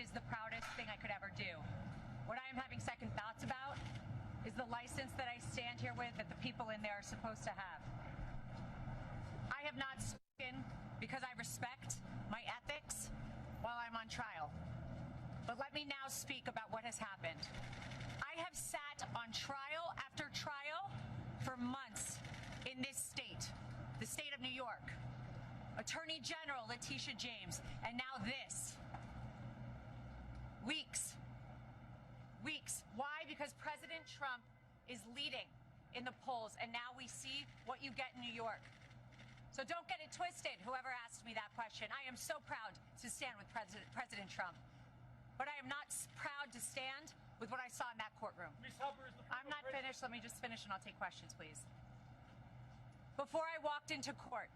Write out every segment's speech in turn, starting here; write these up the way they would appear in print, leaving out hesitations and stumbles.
is the proudest thing I could ever do. What I am having second thoughts about is the license that I stand here with that the people in there are supposed to have. I have not spoken because I respect my ethics while I'm on trial. But let me now speak about what has happened. I have sat on trial after trial for months in this state, the state of New York. Attorney General Letitia James, and now this. Weeks. Why? Because President Trump is leading in the polls, and now we see what you get in New York. So don't get it twisted, whoever asked me that question. I am so proud to stand with President Trump. But I am not proud to stand with what I saw in that courtroom. Ms. Habba, I'm not finished. Let me just finish and I'll take questions, please. Before I walked into court,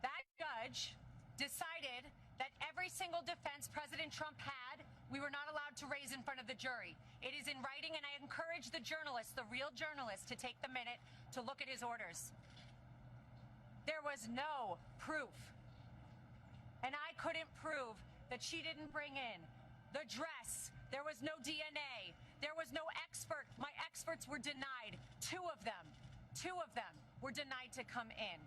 that judge decided that every single defense President Trump had, we were not allowed to raise in front of the jury. It is in writing, and I encourage the journalists, the real journalists, to take the minute to look at his orders. There was no proof. And I couldn't prove that she didn't bring in the dress. There was no DNA. There was no expert. My experts were denied. Two of them were denied to come in.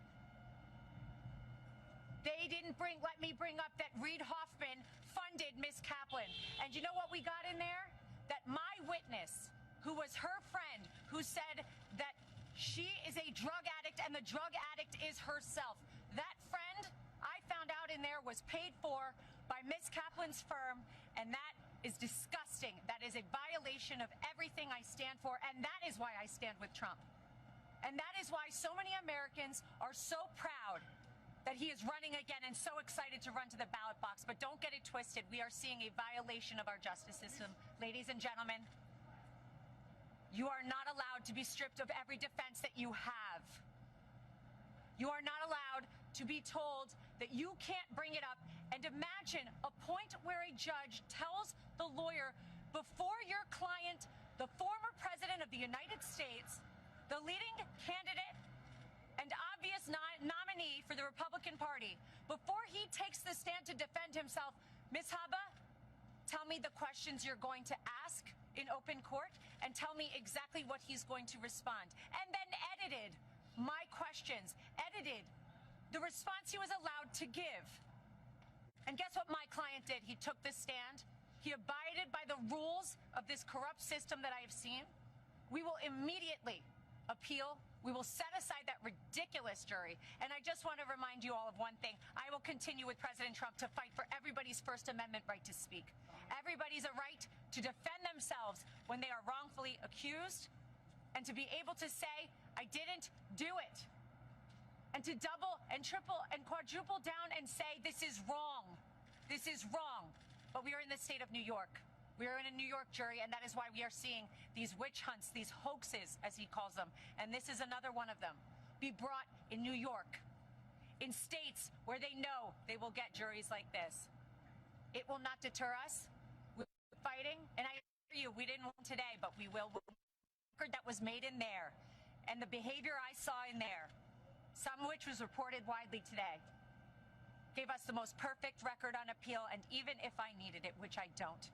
They didn't let me bring up that Reid Hoffman funded Miss Kaplan. And you know what we got in there? That my witness, who was her friend, who said that she is a drug addict and the drug addict is herself. That friend, I found out in there, was paid for by Miss Kaplan's firm, and that is disgusting. That is a violation of everything I stand for, and that is why I stand with Trump. And that is why so many Americans are so proud that he is running again and so excited to run to the ballot box. But don't get it twisted. We are seeing a violation of our justice system. Ladies and gentlemen, you are not allowed to be stripped of every defense that you have. You are not allowed to be told that you can't bring it up. And imagine a point where a judge tells the lawyer, before your client, the former president of the United States, the leading candidate and obvious nominee for the Republican Party, before he takes the stand to defend himself, Ms. Habba, tell me the questions you're going to ask in open court and tell me exactly what he's going to respond. And then edited my questions, edited the response he was allowed to give. And guess what my client did? He took the stand. He abided by the rules of this corrupt system that I have seen. We will immediately appeal. We will set aside that ridiculous jury. And I just want to remind you all of one thing. I will continue with President Trump to fight for everybody's First Amendment right to speak. Everybody's a right to defend themselves when they are wrongfully accused, and to be able to say, I didn't do it. And to double and triple and quadruple down and say, this is wrong. This is wrong. But we are in the state of New York. We are in a New York jury, and that is why we are seeing these witch hunts, these hoaxes, as he calls them. And this is another one of them. Be brought in New York, in states where they know they will get juries like this. It will not deter us. We're fighting, and I assure you, we didn't win today, but we will win. The record that was made in there, and the behavior I saw in there, some of which was reported widely today, gave us the most perfect record on appeal, and even if I needed it, which I don't,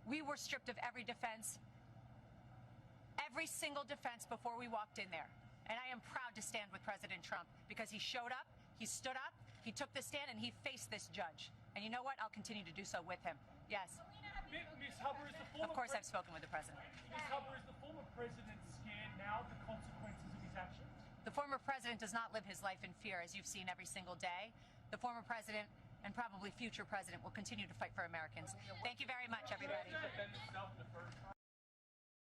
we were stripped of every defense, every single defense before we walked in there. And I am proud to stand with President Trump because he showed up, he stood up, he took the stand, and he faced this judge. And you know what? I'll continue to do so with him. Yes. Ms. Habba, is the former Of course, I've spoken with the president. Ms. Habba, is the former president scared now of the consequences of his actions? The former president does not live his life in fear, as you've seen every single day. The former president and probably future president will continue to fight for Americans. Thank you very much, everybody.